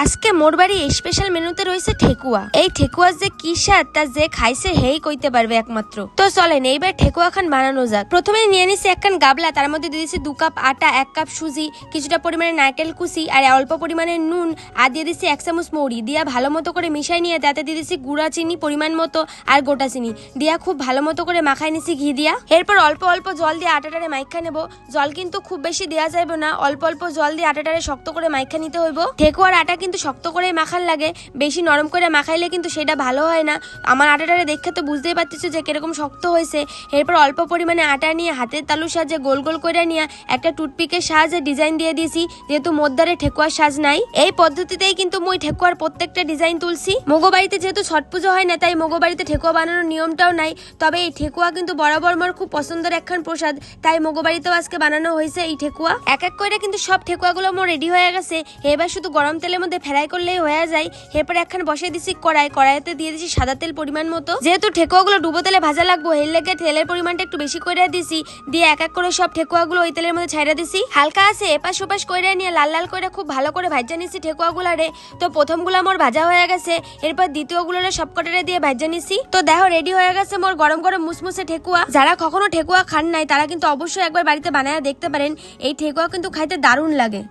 আজকে মোর বাড়ি স্পেশাল মেনুতে রয়েছে ঠেকুয়া। এই ঠেকুয়া যে কি স্বাদ তা যে খাইছে হেই কইতে পারবে একমাত্র। তো চলেন এইবার ঠেকুয়া খান বানানো যাক। প্রথমে নিয়ে নিছি একখান গাবলা, তার মধ্যে দিয়ে দিছি 2 কাপ আটা, 1 কাপ সুজি, কিছুটা পরিমাণে নারকেল কুচি আর অল্প পরিমাণে নুন, আর দিয়ে দিছি 1 চামচ মৌরি দিয়া ভালো মতো করে মিশাই নিয়ে তাতে দিয়ে দিছি গুঁড়া চিনি পরিমাণ মতো আর গোটা চিনি দিয়া খুব ভালো মতো করে মাখাই নিছি ঘি দিয়া। এরপর অল্প অল্প জল দিয়ে আটাটারে মাইখা নেব। জল কিন্তু খুব বেশি দেওয়া যাবে না, অল্প অল্প জল দিয়ে আটাটারে শক্ত করে মাইখা নিতে হইব। ঠেকুয়ার আটা কিন্তু শক্ত করে মাখান লাগে, বেশি নরম করে মাখাইলে কিন্তু সেটা ভালো হয় না। আমার আটাটারে দেখে তো বুঝতেই পারতেছো যে কিরকম শক্ত হয়েছে। এরপর অল্প পরিমাণে আটা নিয়ে হাতের তালুর সাহায্যে গোল গোল করে নিয়ে একটা টুথপিকের সাহায্যে ডিজাইন দিয়ে দিয়েছি, যেহেতু মধ্যে ঠেকুয়ার সাজ নাই। এই পদ্ধতিতেই কিন্তু মই ঠেকুয়ার প্রত্যেকটা ডিজাইন তুলছি। মগো বাড়িতে যেহেতু ছট পুজো হয় না, তাই মগো বাড়িতে ঠেকুয়া বানানোর নিয়মটাও নাই। তবে এই ঠেকুয়া কিন্তু বরাবর মোর খুব পছন্দের একখান প্রসাদ, তাই মগো বাড়িতেও আজকে বানানো হয়েছে এই ঠেকুয়া। এক এক করে কিন্তু সব ঠেকুয়াগুলো মোর রেডি হয়ে গেছে। এবার শুধু গরম তেলের মধ্যে ফ্রাই করলেই হয়ে যায়। এরপর একখান বসাই দিছি কড়াইতে দিয়ে দিছি সাদা তেল পরিমাণ মতো। যেহেতু ঠেকুয়াগুলো ডুবো তেলে ভাজা লাগবো, এর লেগে তেলের পরিমাণটা একটু বেশি করে দিছি। দিয়ে এক এক করে সব ঠেকুয়াগুলো ওই তেলের মধ্যে ছাইড়া দিছি। হালকা আছে এপাশ ওপাশ করে নিয়ে লাল লাল করে খুব ভালো করে ভাজা নিছি ঠেকুয়াগুলারে। তো প্রথমগুলো মোর ভাজা হয়ে গেছে, এরপর দ্বিতীয়গুলোরে সব কটারে দিয়ে ভাজা নিছি। তো দেখো রেডি হয়ে গেছে মোর গরম গরম মুসমুসে ঠেকুয়া। যারা কখনো ঠেকুয়া খান নাই তারা কিন্তু অবশ্যই একবার বাড়িতে বানায় দেখতে পারেন। এই ঠেকুয়া কিন্তু খাইতে দারুণ লাগে।